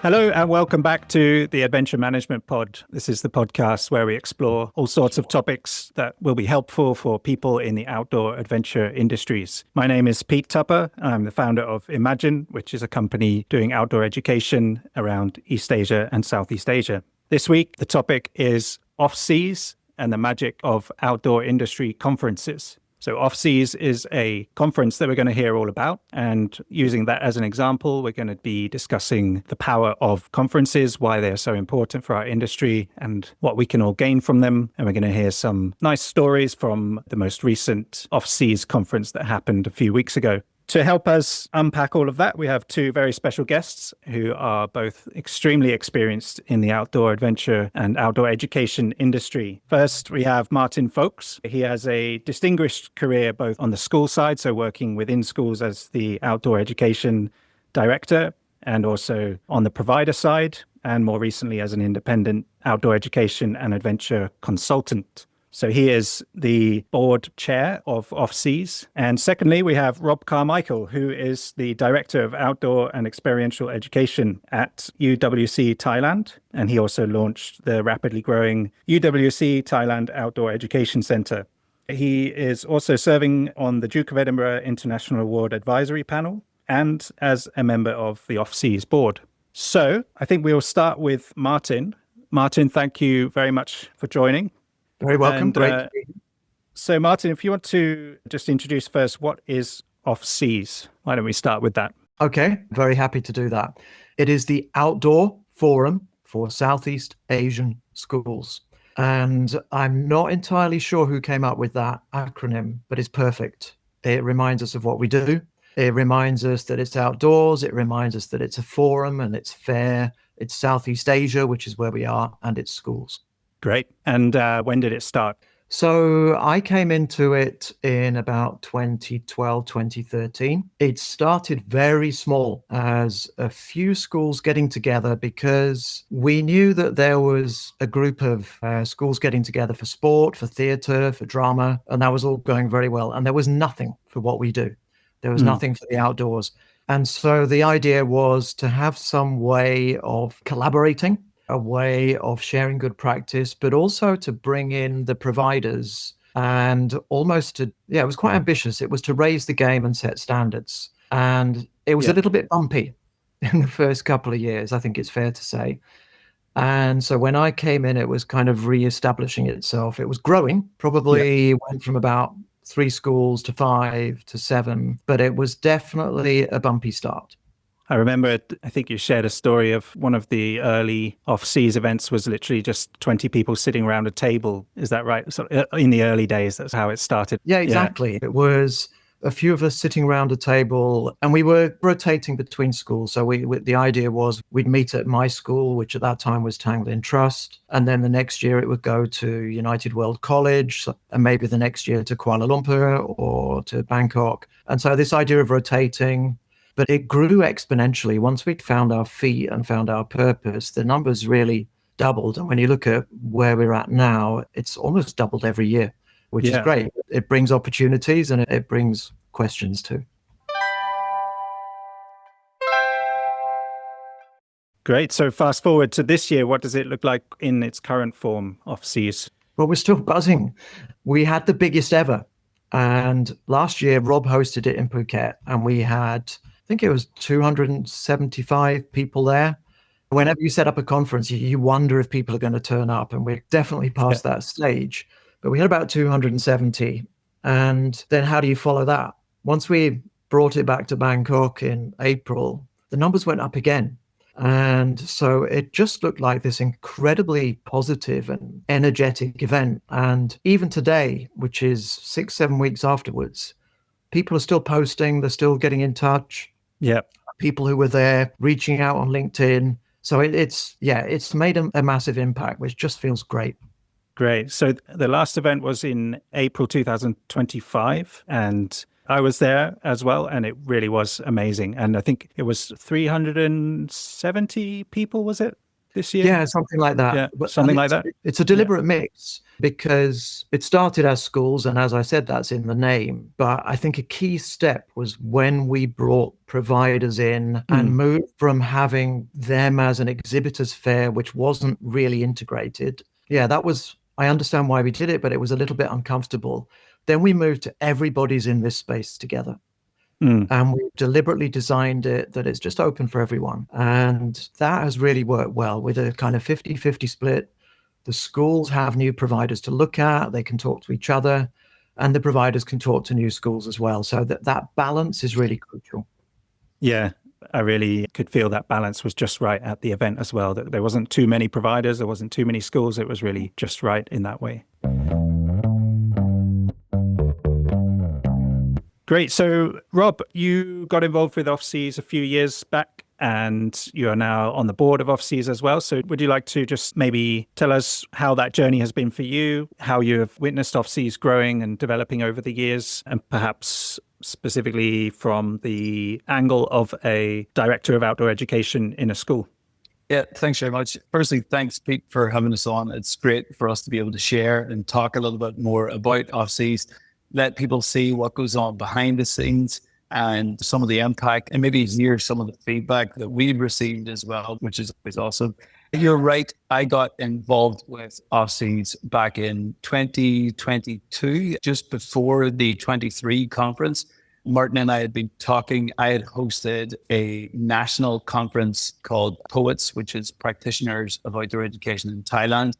Hello and welcome back to the Adventure Management Pod. This is the podcast where we explore all sorts of topics that will be helpful for people in the outdoor adventure industries. My name is Pete Tupper. I'm the founder of Imagine, which is a company doing outdoor education around East Asia and Southeast Asia. This week, the topic is OFFSEAS and the magic of outdoor industry conferences. So OFFSEAS is a conference that we're going to hear all about. And using that as an example, we're going to be discussing the power of conferences, why they're so important for our industry and what we can all gain from them. And we're going to hear some nice stories from the most recent OFFSEAS conference that happened a few weeks ago. To help us unpack all of that, we have two very special guests who are both extremely experienced in the outdoor adventure and outdoor education industry. First, we have Martin Foakes. He has a distinguished career both on the school side, so working within schools as the outdoor education director, and also on the provider side, and more recently as an independent outdoor education and adventure consultant. So he is the board chair of OFFSEAS. And secondly, we have Rob Carmichael, who is the director of outdoor and experiential education at UWC Thailand. And he also launched the rapidly growing UWC Thailand Outdoor Education Centre. He is also serving on the Duke of Edinburgh International Award Advisory Panel and as a member of the OFFSEAS board. So I think we'll start with Martin. Martin, thank you very much for joining. Very welcome. Great. So Martin, if you want to just introduce first, what is OFFSEAS? Why don't we start with that? Okay, very happy to do that. It is the outdoor forum for Southeast Asian schools. And I'm not entirely sure who came up with that acronym, but it's perfect. It reminds us of what we do. It reminds us that it's outdoors. It reminds us that it's a forum and it's fair. It's Southeast Asia, which is where we are, and it's schools. Great. And when did it start? So I came into it in about 2012, 2013. It started very small as a few schools getting together because we knew that there was a group of schools getting together for sport, for theatre, for drama, and that was all going very well. And there was nothing for what we do. There was nothing for the outdoors. And so the idea was to have some way of collaborating, a way of sharing good practice, but also to bring in the providers and almost to, it was quite ambitious. It was to raise the game and set standards. And it was a little bit bumpy in the first couple of years, I think it's fair to say. And so when I came in, it was kind of reestablishing itself. It was growing, probably went from about 3 schools to 5 to 7, but it was definitely a bumpy start. I remember, I think you shared a story of one of the early OFFSEAS events was literally just 20 people sitting around a table. Is that right? So in the early days, that's how it started. Yeah, exactly. Yeah. It was a few of us sitting around a table and we were rotating between schools. So the idea was we'd meet at my school, which at that time was Tanglin Trust. And then the next year it would go to United World College and maybe the next year to Kuala Lumpur or to Bangkok. And so this idea of rotating, but it grew exponentially. Once we'd found our feet and found our purpose, the numbers really doubled. And when you look at where we're at now, it's almost doubled every year, which is great. It brings opportunities and it brings questions too. Great. So fast forward to this year, what does it look like in its current form, OFFSEAS? Well, we're still buzzing. We had the biggest ever. And last year, Rob hosted it in Phuket and we had, I think it was 275 people there. Whenever you set up a conference, you wonder if people are going to turn up, and we're definitely past that stage. But we had about 270. And then how do you follow that? Once we brought it back to Bangkok in April, the numbers went up again. And so it just looked like this incredibly positive and energetic event. And even today, which is 6-7 weeks afterwards, people are still posting, they're still getting in touch. Yeah. People who were there reaching out on LinkedIn. So it's made a massive impact, which just feels great. Great. So the last event was in April 2025, and I was there as well, and it really was amazing. And I think it was 370 people, was it? this year? Yeah, something like that. Yeah, And something like that. It's a deliberate mix because it started as schools, and as I said, that's in the name. But I think a key step was when we brought providers in and moved from having them as an exhibitors fair, which wasn't really integrated. Yeah, I understand why we did it, but it was a little bit uncomfortable. Then we moved to everybody's in this space together. And we deliberately designed it that it's just open for everyone. And that has really worked well with a kind of 50-50 split. The schools have new providers to look at, they can talk to each other, and the providers can talk to new schools as well. So that balance is really crucial. Yeah, I really could feel that balance was just right at the event as well, that there wasn't too many providers, there wasn't too many schools. It was really just right in that way. Great. So, Rob, you got involved with OFFSEAS a few years back, and you are now on the board of OFFSEAS as well. So would you like to just maybe tell us how that journey has been for you, how you have witnessed OFFSEAS growing and developing over the years, and perhaps specifically from the angle of a director of outdoor education in a school? Yeah, thanks very much. Firstly, thanks, Pete, for having us on. It's great for us to be able to share and talk a little bit more about OFFSEAS, let people see what goes on behind the scenes and some of the impact, and maybe hear some of the feedback that we've received as well, which is always awesome. You're right. I got involved with OFFSEAS back in 2022, just before the 23 conference. Martin and I had been talking. I had hosted a national conference called POETS, which is Practitioners of Outdoor Education in Thailand,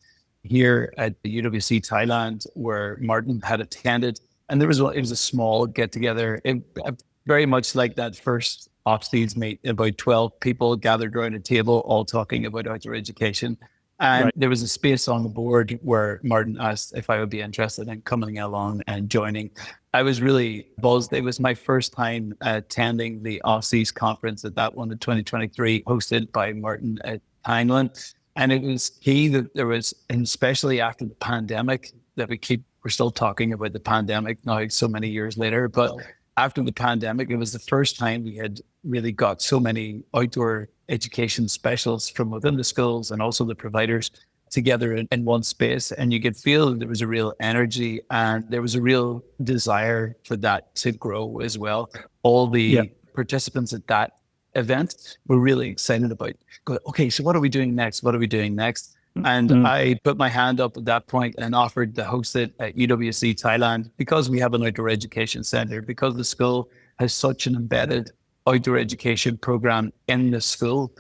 here at the UWC Thailand, where Martin had attended. And it was a small get together, very much like that first OFFSEAS meet, about 12 people gathered around a table, all talking about outdoor education. And There was a space on the board where Martin asked if I would be interested in coming along and joining. I was really buzzed. It was my first time attending the OFFSEAS conference at that one in 2023, hosted by Martin at Thailand. And it was key that there was, and especially after the pandemic, that we're still talking about the pandemic now so many years later, but after the pandemic, it was the first time we had really got so many outdoor education specialists from within the schools and also the providers together in one space. And you could feel there was a real energy and there was a real desire for that to grow as well. All the participants at that event were really excited about, okay, so what are we doing next? What are we doing next? And I put my hand up at that point and offered to host it at UWC Thailand because we have an outdoor education center, because the school has such an embedded outdoor education program in the school.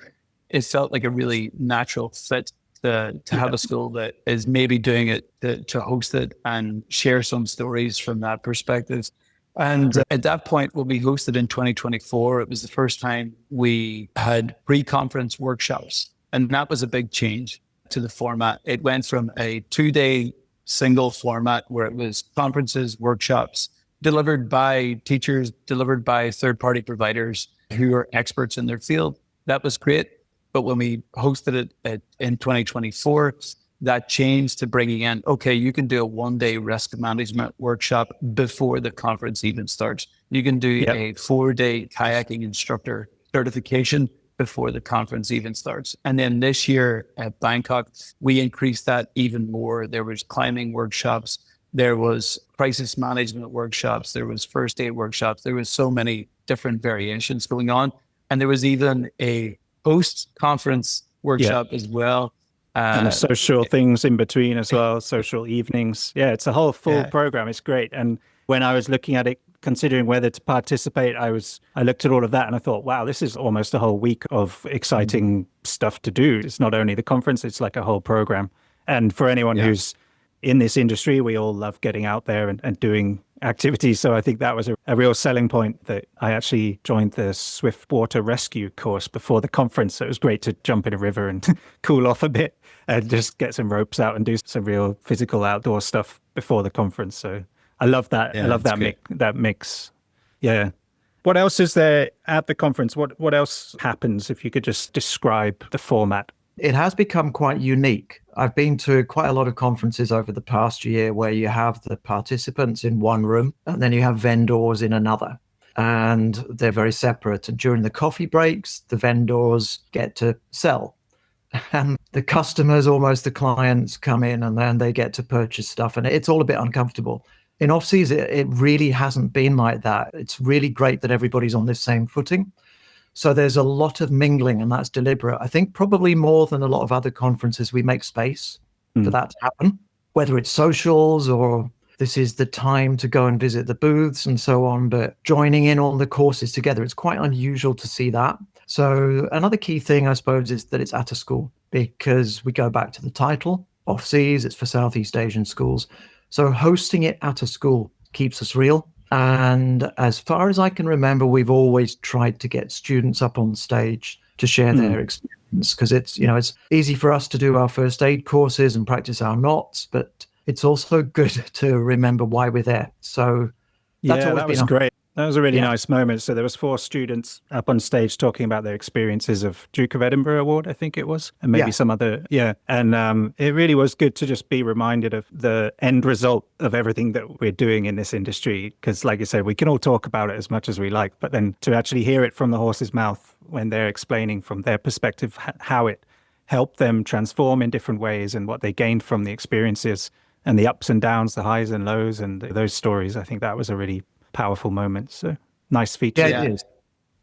It felt like a really natural fit to have a school that is maybe doing it to host it and share some stories from that perspective. And at that point, when we hosted in 2024, it was the first time we had pre-conference workshops. And that was a big change to the format. It went from a 2-day single format where it was conferences, workshops, delivered by teachers, delivered by third-party providers who are experts in their field. That was great. But when we hosted it in 2024, that changed to bringing in, okay, you can do a 1-day risk management workshop before the conference even starts. You can do a 4-day kayaking instructor certification before the conference even starts. And then this year at Bangkok, we increased that even more. There was climbing workshops, there was crisis management workshops, there was first aid workshops. There was so many different variations going on. And there was even a post-conference workshop as well. And the social things in between as well, social evenings. Yeah, it's a whole full program. It's great. And when I was looking at it, considering whether to participate, I looked at all of that and I thought, wow, this is almost a whole week of exciting stuff to do. It's not only the conference, it's like a whole program. And for anyone who's in this industry, we all love getting out there and doing activities. So I think that was a real selling point that I actually joined the swiftwater rescue course before the conference. So it was great to jump in a river and cool off a bit and just get some ropes out and do some real physical outdoor stuff before the conference. So I love that. I love that mix. Yeah. What else is there at the conference? What else happens if you could just describe the format? It has become quite unique. I've been to quite a lot of conferences over the past year where you have the participants in one room and then you have vendors in another. And they're very separate. And during the coffee breaks, the vendors get to sell. and the customers, almost the clients, come in and then they get to purchase stuff, and it's all a bit uncomfortable. In OFFSEAS, it really hasn't been like that. It's really great that everybody's on this same footing. So there's a lot of mingling, and that's deliberate. I think probably more than a lot of other conferences, we make space for that to happen, whether it's socials or this is the time to go and visit the booths and so on. But joining in on the courses together, it's quite unusual to see that. So another key thing, I suppose, is that it's at a school, because we go back to the title, OFFSEAS, it's for Southeast Asian schools. So hosting it at a school keeps us real. And as far as I can remember, we've always tried to get students up on stage to share their experience, because it's easy for us to do our first aid courses and practice our knots, but it's also good to remember why we're there. So that's that was great. That was a really nice moment. So there was 4 students up on stage talking about their experiences of Duke of Edinburgh Award, I think it was, and maybe some other, And it really was good to just be reminded of the end result of everything that we're doing in this industry. Because like you said, we can all talk about it as much as we like, but then to actually hear it from the horse's mouth when they're explaining from their perspective how it helped them transform in different ways and what they gained from the experiences and the ups and downs, the highs and lows, and those stories, I think that was a really powerful moment. So nice feature. Yeah, it is.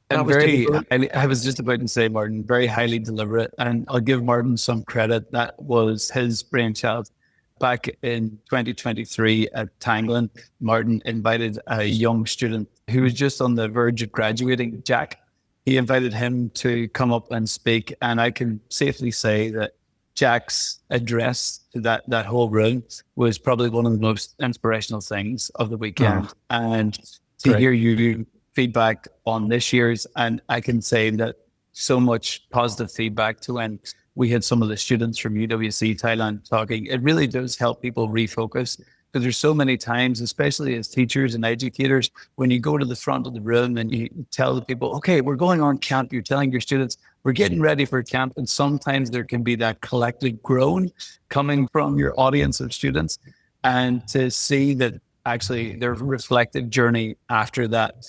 And I was just about to say, Martin, very highly deliberate. And I'll give Martin some credit. That was his brainchild. Back in 2023 at Tanglin, Martin invited a young student who was just on the verge of graduating, Jack. He invited him to come up and speak. And I can safely say that Jack's address to that whole room was probably one of the most inspirational things of the weekend. And to hear you feedback on this year's, and I can say that so much positive feedback to when we had some of the students from UWC Thailand talking, it really does help people refocus. Because there's so many times, especially as teachers and educators, when you go to the front of the room and you tell the people, okay, we're going on camp, you're telling your students, we're getting ready for camp. And sometimes there can be that collective groan coming from your audience of students. And to see that actually their reflective journey after that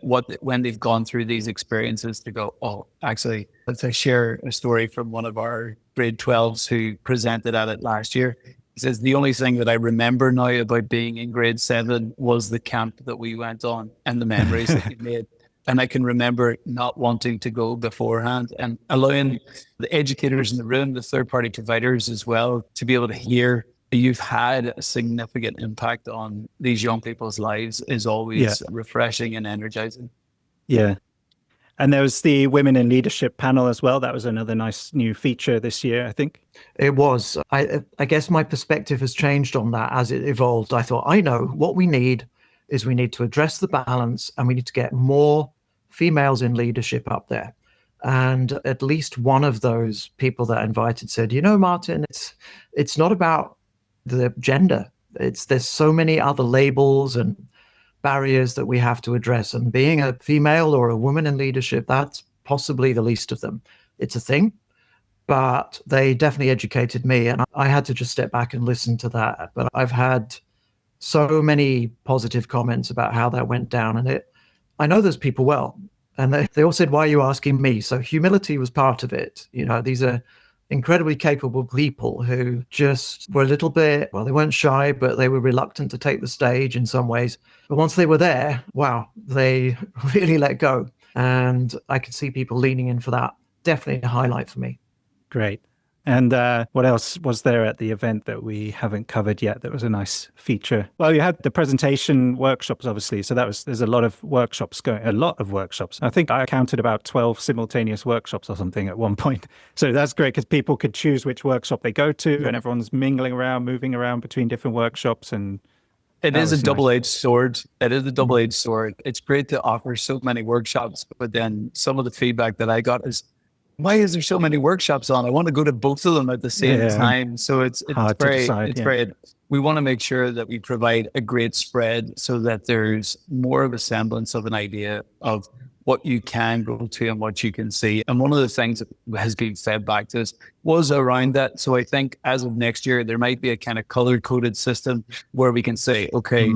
when they've gone through these experiences, to go, oh, actually, let's share a story from one of our grade 12s who presented at it last year. He says, the only thing that I remember now about being in grade 7 was the camp that we went on and the memories that we made. And I can remember not wanting to go beforehand, and allowing the educators in the room, the third-party providers as well, to be able to hear you've had a significant impact on these young people's lives is always refreshing and energizing. Yeah. And there was the Women in Leadership panel as well. That was another nice new feature this year, I think. It was. I guess my perspective has changed on that as it evolved. I thought, I know what we need is we need to address the balance, and we need to get more females in leadership up there. And at least one of those people that I invited said, Martin, it's not about the gender. There's so many other labels and barriers that we have to address, and being a female or a woman in leadership, that's possibly the least of them. It's a thing, but they definitely educated me, and I had to just step back and listen to that. But I've had so many positive comments about how that went down, and I know those people well, and they all said, why are you asking me? So humility was part of it. These are incredibly capable people who just were a little bit, well, they weren't shy, but they were reluctant to take the stage in some ways. But once they were there, wow, they really let go. And I could see people leaning in for that. Definitely a highlight for me. Great. And what else was there at the event that we haven't covered yet that was a nice feature? Well, you had the presentation workshops, obviously. So there's a lot of workshops going, a lot of workshops. I think I counted about 12 simultaneous workshops or something at one point. So that's great because people could choose which workshop they go to, and everyone's mingling around, moving around between different workshops. And it is a double-edged sword. It is a double-edged sword. It's great to offer so many workshops, but then some of the feedback that I got is, why is there so many workshops on? I want to go to both of them at the same time. So it's very, we want to make sure that we provide a great spread so that there's more of a semblance of an idea of what you can go to and what you can see. And one of the things that has been fed back to us was around that. So I think as of next year, there might be a kind of color-coded system where we can say, okay,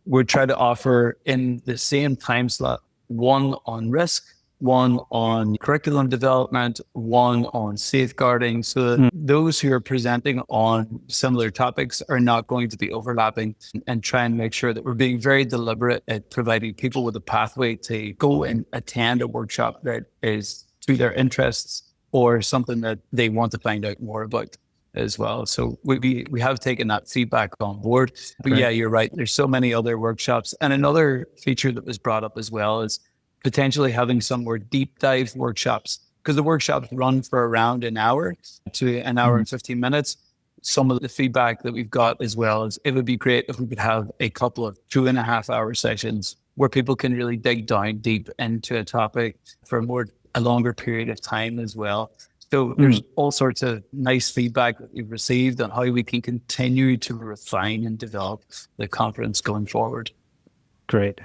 we're trying to offer in the same time slot, one on risk, one on curriculum development, one on safeguarding, so that those who are presenting on similar topics are not going to be overlapping, and try and make sure that we're being very deliberate at providing people with a pathway to go and attend a workshop that is to their interests or something that they want to find out more about as well. So we have taken that feedback on board. But Great. yeah, you're right. There's so many other workshops. And another feature that was brought up as well is potentially having some more deep dive workshops, because the workshops run for around an hour to an hour and 15 minutes. Some of the feedback that we've got as well is it would be great if we could have a couple of 2.5-hour sessions where people can really dig down deep into a topic for a longer period of time as well. So there's all sorts of nice feedback that we've received on how we can continue to refine and develop the conference going forward. Great.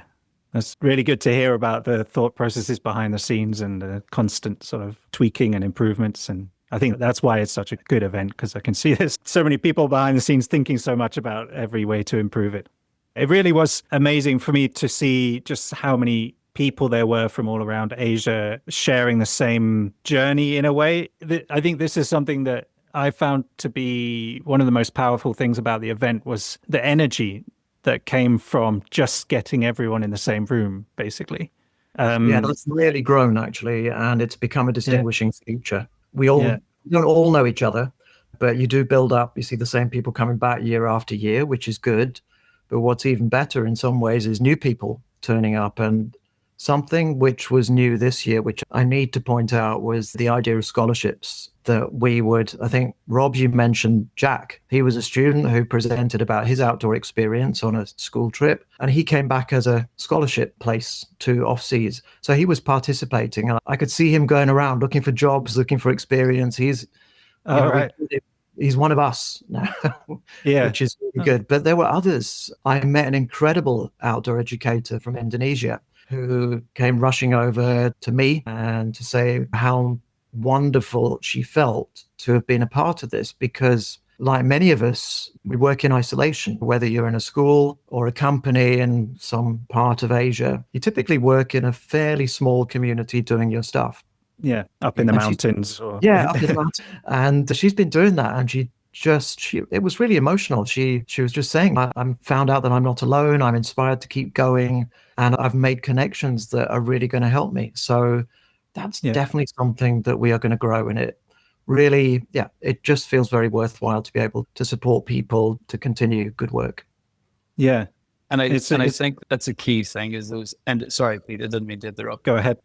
That's really good to hear about the thought processes behind the scenes and the constant sort of tweaking and improvements. And I think that's why it's such a good event, because I can see there's so many people behind the scenes thinking so much about every way to improve it. It really was amazing for me to see just how many people there were from all around Asia sharing the same journey in a way. I think this is something that I found to be one of the most powerful things about the event was the energy that came from just getting everyone in the same room, basically. Yeah, that's really grown, actually, and it's become a distinguishing feature. We don't all know each other, but you do build up. You see the same people coming back year after year, which is good. But what's even better in some ways is new people turning up. And something which was new this year, which I need to point out, was the idea of scholarships that we would, I think, Rob, you mentioned Jack. He was a student who presented about his outdoor experience on a school trip, and he came back as a scholarship place to OFFSEAS. So he was participating, and I could see him going around looking for jobs, looking for experience. He's one of us now, which is really good. But there were others. I met an incredible outdoor educator from Indonesia who came rushing over to me and to say how wonderful she felt to have been a part of this, because like many of us, we work in isolation. Whether you're in a school or a company in some part of Asia, you typically work in a fairly small community doing your stuff. Yeah, up in the mountains. Up in the mountains. And she's been doing that, and it was really emotional. She was just saying, I found out that I'm not alone. I'm inspired to keep going, and I've made connections that are really going to help me. So that's definitely something that we are going to grow in it. Really, it just feels very worthwhile to be able to support people to continue good work. Yeah. And I think that's a key thing is those, and sorry, Pete, I didn't mean to interrupt. Go ahead.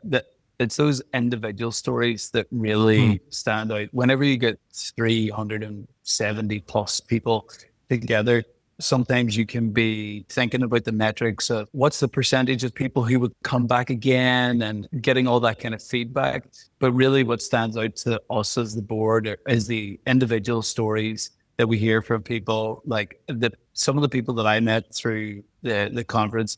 It's those individual stories that really stand out. Whenever you get 370 plus people together, sometimes you can be thinking about the metrics of what's the percentage of people who would come back again and getting all that kind of feedback. But really what stands out to us as the board is the individual stories that we hear from people. Like some of the people that I met through the conference,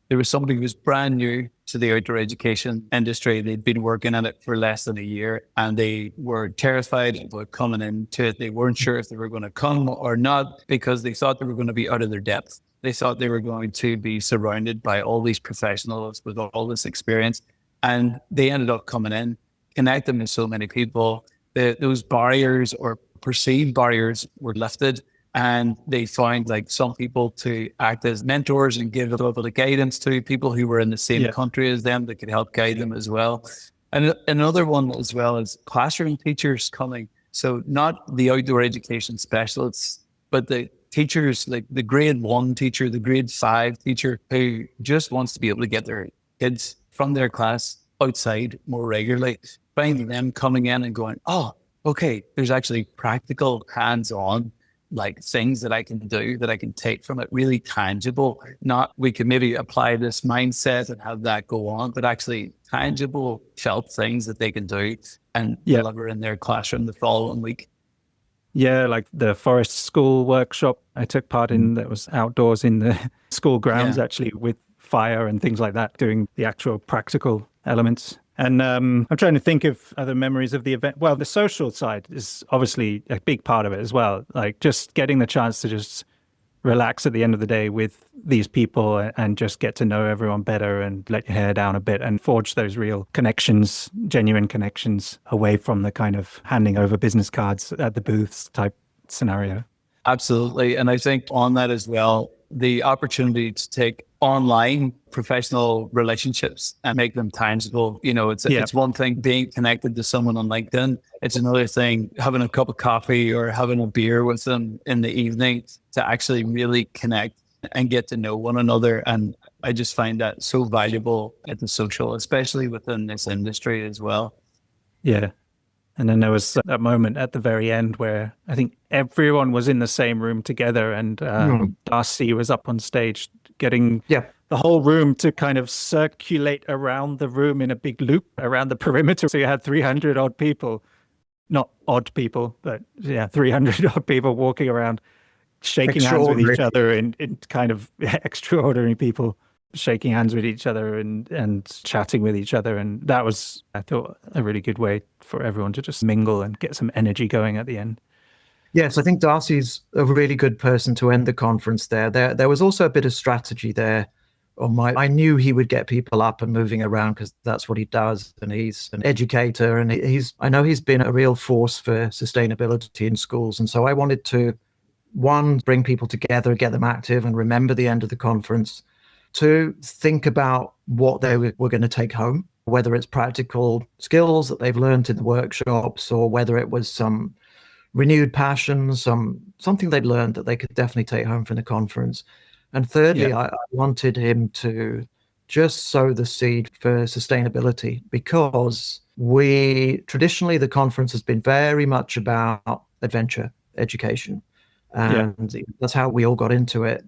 there was somebody who was brand new to the outdoor education industry. They'd been working at it for less than a year, and they were terrified about coming into it. They weren't sure if they were going to come or not, because they thought they were going to be out of their depth. They thought they were going to be surrounded by all these professionals with all this experience. And they ended up coming in, connecting with so many people. Those barriers or perceived barriers were lifted. And they found like some people to act as mentors and give a little bit of guidance to people who were in the same country as them that could help guide them as well. And another one as well is classroom teachers coming. So not the outdoor education specialists, but the teachers, like the grade 1 teacher, the grade 5 teacher who just wants to be able to get their kids from their class outside more regularly, finding them coming in and going, oh, okay, there's actually practical hands-on like things that I can do, that I can take from it, really tangible. Not we can maybe apply this mindset and have that go on, but actually tangible felt things that they can do and deliver in their classroom the following week. Yeah, like the forest school workshop I took part in that was outdoors in the school grounds, actually with fire and things like that, doing the actual practical elements. And I'm trying to think of other memories of the event. Well, the social side is obviously a big part of it as well. Like just getting the chance to just relax at the end of the day with these people and just get to know everyone better and let your hair down a bit and forge those real connections, genuine connections, away from the kind of handing over business cards at the booths type scenario. Absolutely. And I think on that as well, the opportunity to take online professional relationships and make them tangible. It's one thing being connected to someone on LinkedIn. It's another thing having a cup of coffee or having a beer with them in the evening to actually really connect and get to know one another. And I just find that so valuable at the social, especially within this industry as well. Yeah. And then there was that moment at the very end where I think everyone was in the same room together, and Darcy was up on stage getting the whole room to kind of circulate around the room in a big loop around the perimeter. So you had 300 odd people, not odd people, but 300 odd people walking around, shaking hands with each other in kind of extraordinary people. Shaking hands with each other and chatting with each other. And that was, I thought, a really good way for everyone to just mingle and get some energy going at the end. Yes, I think Darcy's a really good person to end the conference there. There was also a bit of strategy there. I knew he would get people up and moving around because that's what he does. And he's an educator, and I know he's been a real force for sustainability in schools. And so I wanted to, one, bring people together, get them active and remember the end of the conference. To think about what they were going to take home, whether it's practical skills that they've learned in the workshops, or whether it was some renewed passion, something they'd learned that they could definitely take home from the conference. And thirdly, I wanted him to just sow the seed for sustainability, because traditionally the conference has been very much about adventure education, and that's how we all got into it.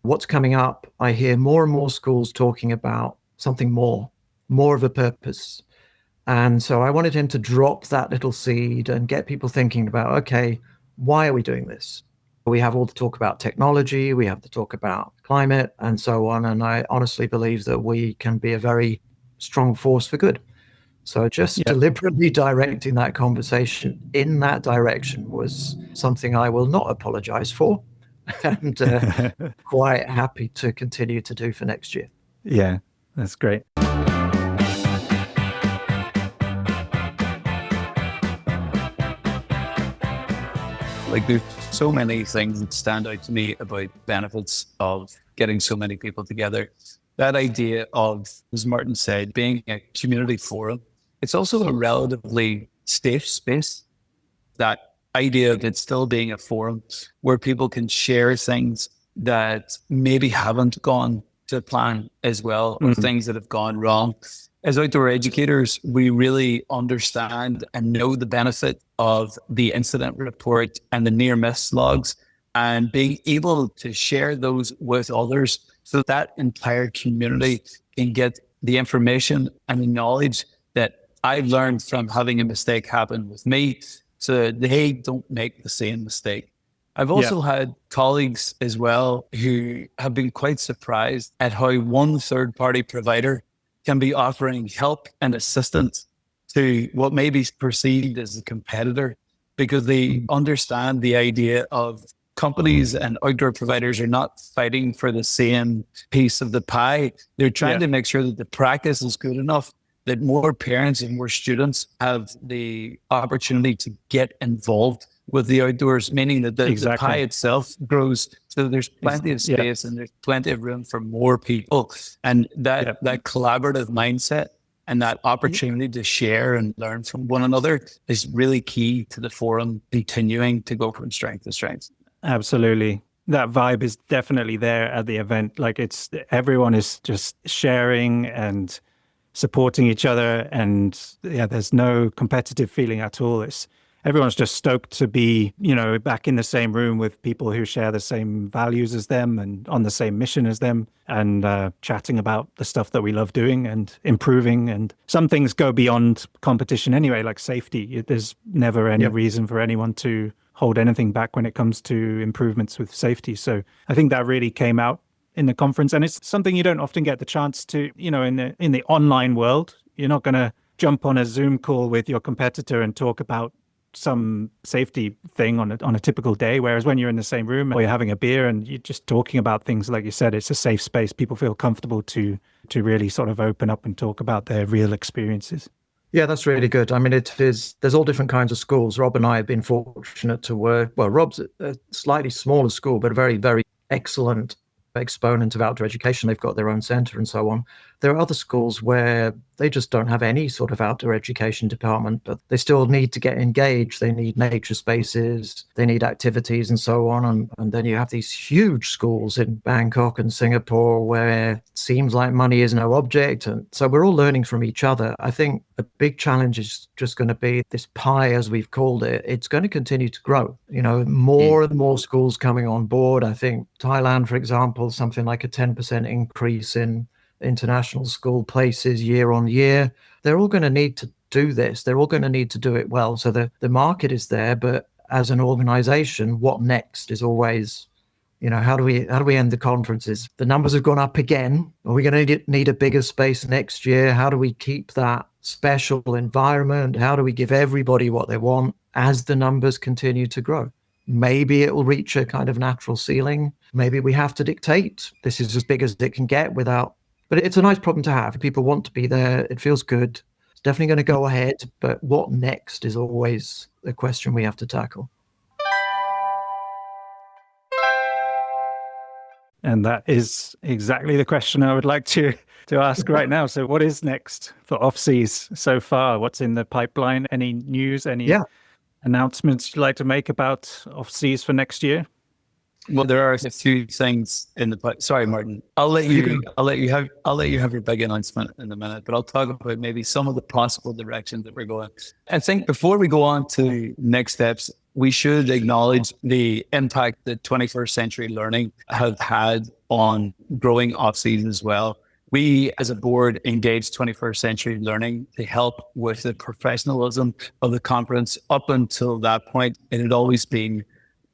What's coming up, I hear more and more schools talking about something more of a purpose. And so I wanted him to drop that little seed and get people thinking about, okay, why are we doing this? We have all the talk about technology, we have the talk about climate and so on. And I honestly believe that we can be a very strong force for good. So just deliberately directing that conversation in that direction was something I will not apologize for. And quite happy to continue to do for next year. Yeah, that's great. Like, there's so many things that stand out to me about benefits of getting so many people together. That idea of, as Martin said, being a community forum, it's also a relatively safe space. That idea of it still being a forum where people can share things that maybe haven't gone to plan as well, or things that have gone wrong. As outdoor educators, we really understand and know the benefit of the incident report and the near miss logs, and being able to share those with others so that entire community can get the information and the knowledge that I've learned from having a mistake happen with me, so they don't make the same mistake. I've also had colleagues as well who have been quite surprised at how one third-party provider can be offering help and assistance to what may be perceived as a competitor, because they understand the idea of companies and outdoor providers are not fighting for the same piece of the pie. They're trying to make sure that the practice is good enough, that more parents and more students have the opportunity to get involved with the outdoors, meaning that the pie itself grows. So there's plenty of space and there's plenty of room for more people. And that collaborative mindset and that opportunity to share and learn from one another is really key to the forum continuing to go from strength to strength. Absolutely. That vibe is definitely there at the event. Like, everyone is just sharing and supporting each other, and there's no competitive feeling at all. Everyone's just stoked to be, back in the same room with people who share the same values as them and on the same mission as them, and chatting about the stuff that we love doing and improving. And some things go beyond competition anyway, like safety. There's never any reason for anyone to hold anything back when it comes to improvements with safety. So I think that really came out in the conference, and it's something you don't often get the chance to, in the online world. You're not going to jump on a Zoom call with your competitor and talk about some safety thing on a typical day. Whereas when you're in the same room or you're having a beer and you're just talking about things, like you said, it's a safe space. People feel comfortable to really sort of open up and talk about their real experiences. Yeah, that's really good. I mean, there's all different kinds of schools. Rob and I have been fortunate to work. Well, Rob's a slightly smaller school, but a very, very excellent exponent of outdoor education. They've got their own centre and so on. There are other schools where they just don't have any sort of outdoor education department, but they still need to get engaged. They need nature spaces, they need activities and so on. And then you have these huge schools in Bangkok and Singapore where it seems like money is no object. And so we're all learning from each other. I think a big challenge is just going to be this pie, as we've called it. It's going to continue to grow. More and more schools coming on board. I think Thailand, for example, something like a 10% increase in international school places year on year. They're all going to need to do this. They're all going to need to do it well. So the market is there, but as an organization, what next is always, how do we end the conferences? The numbers have gone up again. Are we going to need a bigger space next year? How do we keep that special environment? How do we give everybody what they want as the numbers continue to grow? Maybe it will reach a kind of natural ceiling. Maybe we have to dictate this is as big as it can get but it's a nice problem to have. People want to be there. It feels good. It's definitely going to go ahead. But what next is always a question we have to tackle. And that is exactly the question I would like to ask right now. So what is next for OFFSEAS so far? What's in the pipeline? Any news, any announcements you'd like to make about OFFSEAS for next year? Well, there are a few things in the pipeline. Sorry, Martin. I'll let you have your big announcement in a minute, but I'll talk about maybe some of the possible directions that we're going. I think before we go on to next steps, we should acknowledge the impact that 21st century learning have had on growing OFFSEAS as well. We, as a board, engaged 21st century learning to help with the professionalism of the conference. Up until that point, it had always been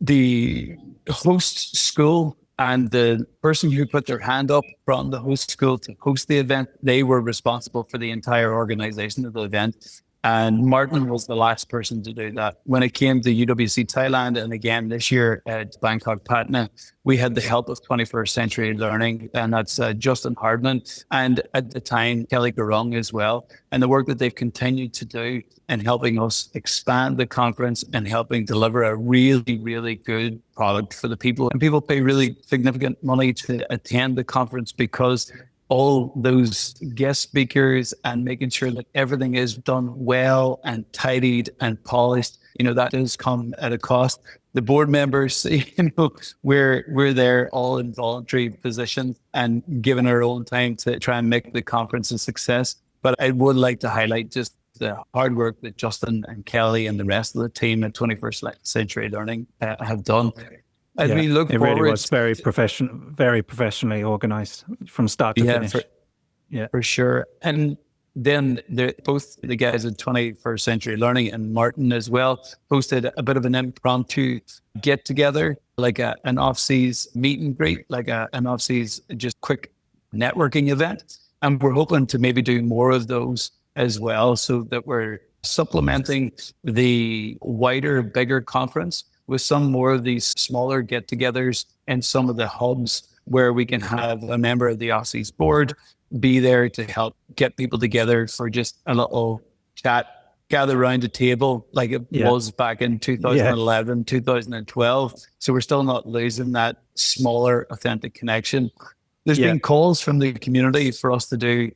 the host school and the person who put their hand up from the host school to host the event. They were responsible for the entire organization of the event. And Martin was the last person to do that. When it came to UWC Thailand, and again this year at Bangkok Patna, we had the help of 21st Century Learning, and that's Justin Hardman, and at the time, Kelly Garung as well. And the work that they've continued to do in helping us expand the conference and helping deliver a really, really good product for the people. And people pay really significant money to attend the conference because all those guest speakers and making sure that everything is done well and tidied and polished, that does come at a cost. The board members, we're there all in voluntary positions and given our own time to try and make the conference a success. But I would like to highlight just the hard work that Justin and Kelly and the rest of the team at 21st Century Learning have done. As we look forward, really was very professionally organized from start to finish. For sure. And then both the guys at 21st Century Learning and Martin as well hosted a bit of an impromptu get together, like an OFFSEAS meet and greet, like an OFFSEAS just quick networking event. And we're hoping to maybe do more of those as well, so that we're supplementing the wider, bigger conference with some more of these smaller get-togethers and some of the hubs where we can have a member of the OFFSEAS board be there to help get people together for just a little chat, gather around a table like it was back in 2011, 2012. So we're still not losing that smaller, authentic connection. There's been calls from the community for us to do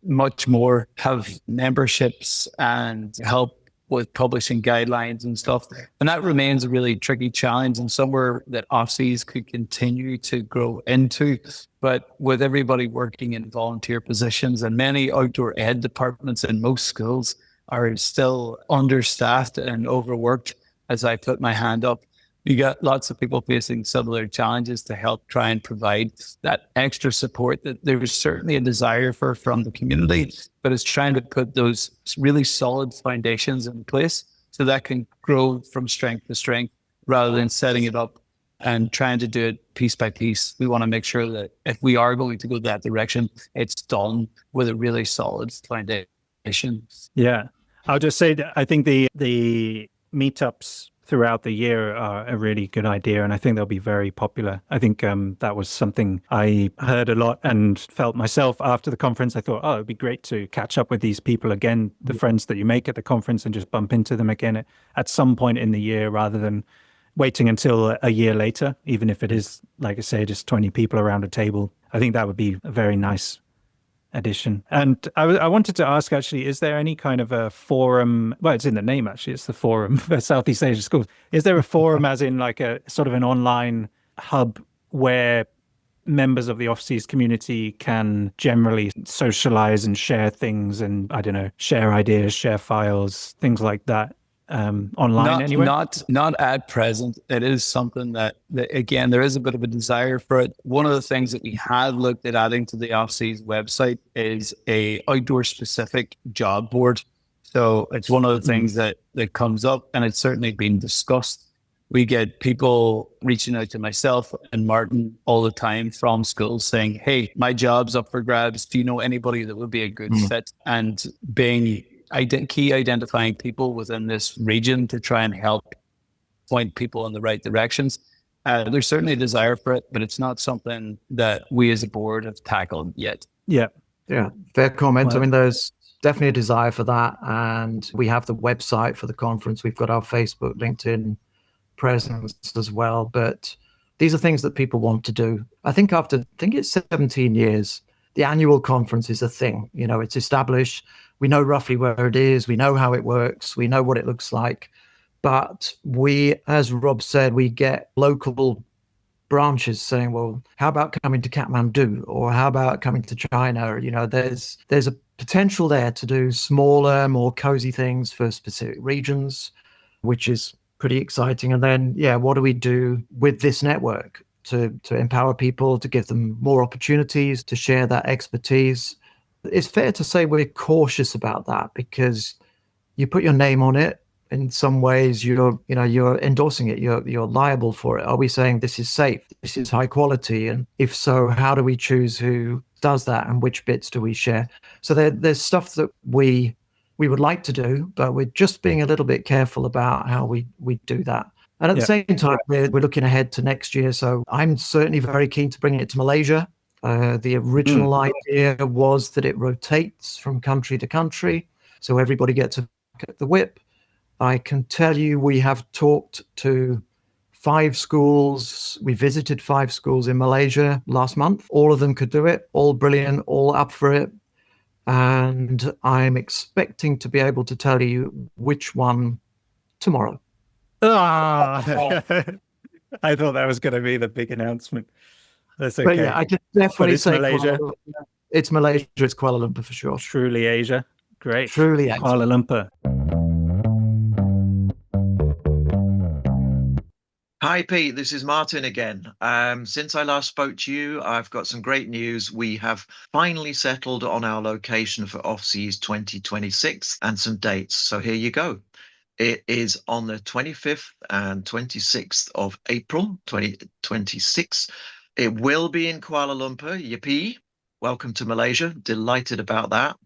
much more, have memberships and help with publishing guidelines and stuff. And that remains a really tricky challenge and somewhere that OFFSEAS could continue to grow into. But with everybody working in volunteer positions and many outdoor ed departments in most schools are still understaffed and overworked, as I put my hand up, you got lots of people facing similar challenges to help try and provide that extra support that there is certainly a desire for from the community, but it's trying to put those really solid foundations in place so that can grow from strength to strength rather than setting it up and trying to do it piece by piece. We want to make sure that if we are going to go that direction, it's done with a really solid foundation. Yeah. I'll just say that I think the meetups throughout the year are a really good idea, and I think they'll be very popular. I think that was something I heard a lot and felt myself after the conference. I thought, oh, it'd be great to catch up with these people again, the friends that you make at the conference, and just bump into them again at some point in the year rather than waiting until a year later, even if it is, like I say, just 20 people around a table. I think that would be a very nice addition. And I wanted to ask, actually, is there any kind of a forum? Well, it's in the name, actually. It's the Forum for Southeast Asia Schools. Is there a forum as in like a sort of an online hub where members of the OFFSEAS community can generally socialize and share things and, I don't know, share ideas, share files, things like that? Online anyway? Not at present. It is something that again, there is a bit of a desire for it. One of the things that we had looked at adding to the OFFSEAS website is a outdoor specific job board. So it's one of the things that comes up, and it's certainly been discussed. We get people reaching out to myself and Martin all the time from schools saying, hey, my job's up for grabs. Do you know anybody that would be a good fit? And being key identifying people within this region to try and help point people in the right directions. There's certainly a desire for it, but it's not something that we as a board have tackled yet. Yeah, fair comment. Well, I mean, there's definitely a desire for that. And we have the website for the conference. We've got our Facebook, LinkedIn presence as well. But these are things that people want to do. I think it's 17 years, the annual conference is a thing. You know, it's established. We know roughly where it is. We know how it works. We know what it looks like. But we, as Rob said, we get local branches saying, well, how about coming to Kathmandu? Or how about coming to China? You know, there's a potential there to do smaller, more cozy things for specific regions, which is pretty exciting. And then, what do we do with this network to empower people, to give them more opportunities, to share that expertise? It's fair to say we're cautious about that because you put your name on it. In some ways, you're endorsing it. You're liable for it. Are we saying this is safe? This is high quality? And if so, how do we choose who does that and which bits do we share? So there's stuff that we would like to do, but we're just being a little bit careful about how we do that. And at the same time, we're looking ahead to next year. So I'm certainly very keen to bring it to Malaysia. The original idea was that it rotates from country to country, so everybody gets a look at the whip. I can tell you we have talked to 5 schools. We visited 5 schools in Malaysia last month. All of them could do it, all brilliant, all up for it. And I'm expecting to be able to tell you which one tomorrow. I thought that was going to be the big announcement. That's okay. But I can definitely say Malaysia. It's Malaysia. It's Kuala Lumpur for sure. Truly Asia. Great. Truly Asia. Kuala Lumpur. Hi, Pete. This is Martin again. Since I last spoke to you, I've got some great news. We have finally settled on our location for OFFSEAS 2026 and some dates. So here you go. It is on the 25th and 26th of April 2026. It will be in Kuala Lumpur. Yippee. Welcome to Malaysia. Delighted about that.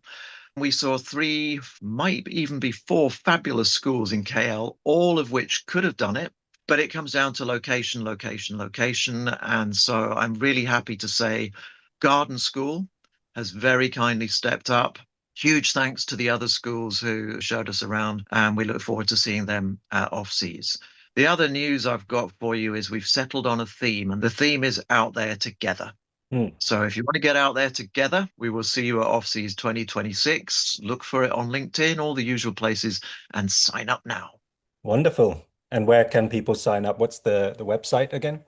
We saw 3, might even be 4 fabulous schools in KL, all of which could have done it. But it comes down to location. And so I'm really happy to say Garden School has very kindly stepped up. Huge thanks to the other schools who showed us around, and we look forward to seeing them at OFFSEAS. The other news I've got for you is we've settled on a theme, and the theme is out there together. So if you want to get out there together, we will see you at OFFSEAS 2026. Look for it on LinkedIn, all the usual places, and sign up now. Wonderful. And where can people sign up? What's the website again?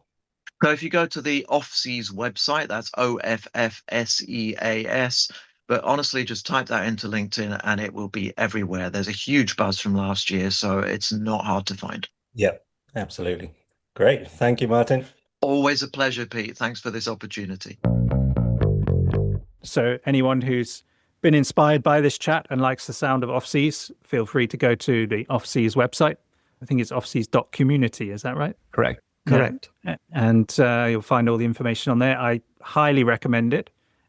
So if you go to the OFFSEAS website, that's OFFSEAS. But honestly, just type that into LinkedIn and it will be everywhere. There's a huge buzz from last year, so it's not hard to find. Yeah, absolutely. Great. Thank you, Martin. Always a pleasure, Pete. Thanks for this opportunity. So anyone who's been inspired by this chat and likes the sound of OFFSEAS, feel free to go to the OFFSEAS website. I think it's offseas.community. Is that right? Correct. Correct. And you'll find all the information on there. I highly recommend it.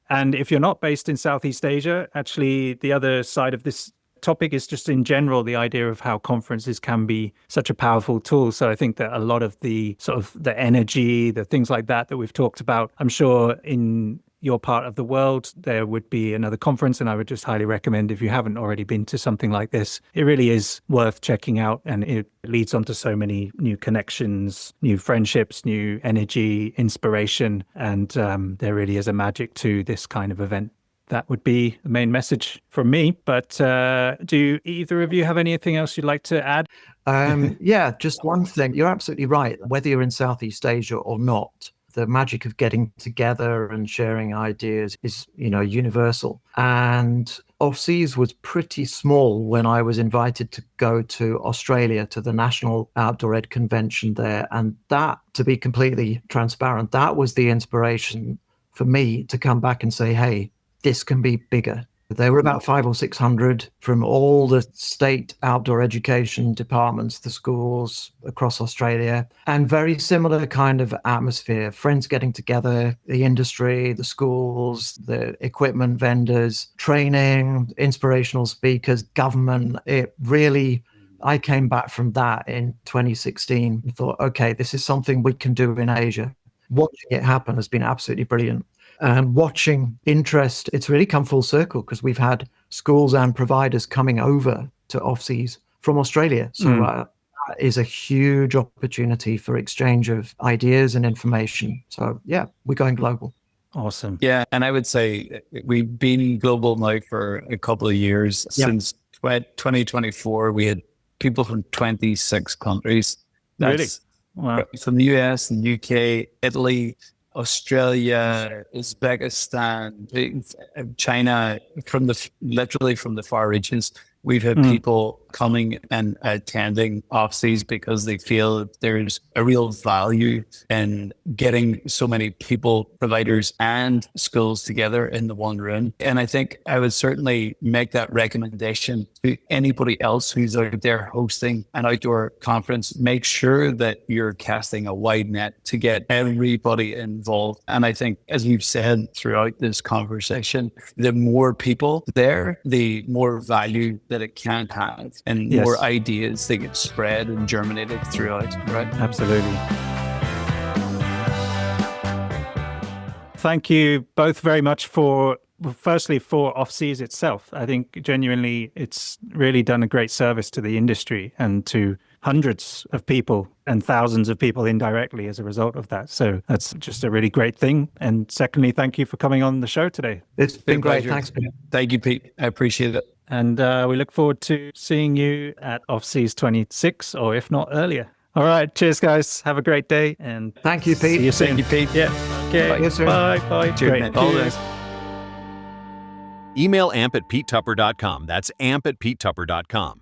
And if you're not based in Southeast Asia, actually the other side of this topic is just in general the idea of how conferences can be such a powerful tool. So I think that a lot of the sort of the energy, the things like that we've talked about, I'm sure in your part of the world, there would be another conference, and I would just highly recommend, if you haven't already been to something like this, it really is worth checking out, and it leads on to so many new connections, new friendships, new energy, inspiration, and there really is a magic to this kind of event. That would be the main message from me. But do either of you have anything else you'd like to add? Yeah, just one thing. You're absolutely right. Whether you're in Southeast Asia or not, the magic of getting together and sharing ideas is, universal. And OFFSEAS was pretty small when I was invited to go to Australia to the National Outdoor Ed Convention there. And that, to be completely transparent, that was the inspiration for me to come back and say, hey, this can be bigger. There were about 500 or 600 from all the state outdoor education departments, the schools across Australia, and very similar kind of atmosphere, friends getting together, the industry, the schools, the equipment vendors, training, inspirational speakers, government. It really, I came back from that in 2016 and thought, okay, this is something we can do in Asia. Watching it happen has been absolutely brilliant. And watching interest, it's really come full circle because we've had schools and providers coming over to OFFSEAS from Australia. So that is a huge opportunity for exchange of ideas and information. So yeah, we're going global. Awesome. Yeah. And I would say we've been global now for a couple of years. Yeah. Since 2024, we had people from 26 countries. Really? Wow. From the US, the UK, Italy, Australia, Uzbekistan, China, literally from the far reaches. We've had people coming and attending OFFSEAS because they feel there's a real value in getting so many people, providers and schools together in the one room. And I think I would certainly make that recommendation to anybody else who's out there hosting an outdoor conference. Make sure that you're casting a wide net to get everybody involved. And I think, as you've said throughout this conversation, the more people there, the more value that it can have, and more ideas that get spread and germinated throughout, right? Absolutely. Thank you both very much firstly for OFFSEAS itself. I think genuinely it's really done a great service to the industry and to hundreds of people and thousands of people indirectly as a result of that. So that's just a really great thing. And secondly, thank you for coming on the show today. It's been great. Pleasure. Thanks, Pete. Thank you, Pete. I appreciate it. And we look forward to seeing you at OFFSEAS 26, or if not earlier. All right. Cheers, guys. Have a great day. And thank you, Pete. See you soon. Thank you, Pete. Yeah. Okay. Bye. Yes, sir. Bye. Cheers, Great. mate. All the best. Email amp@petetupper.com. That's amp@petetupper.com.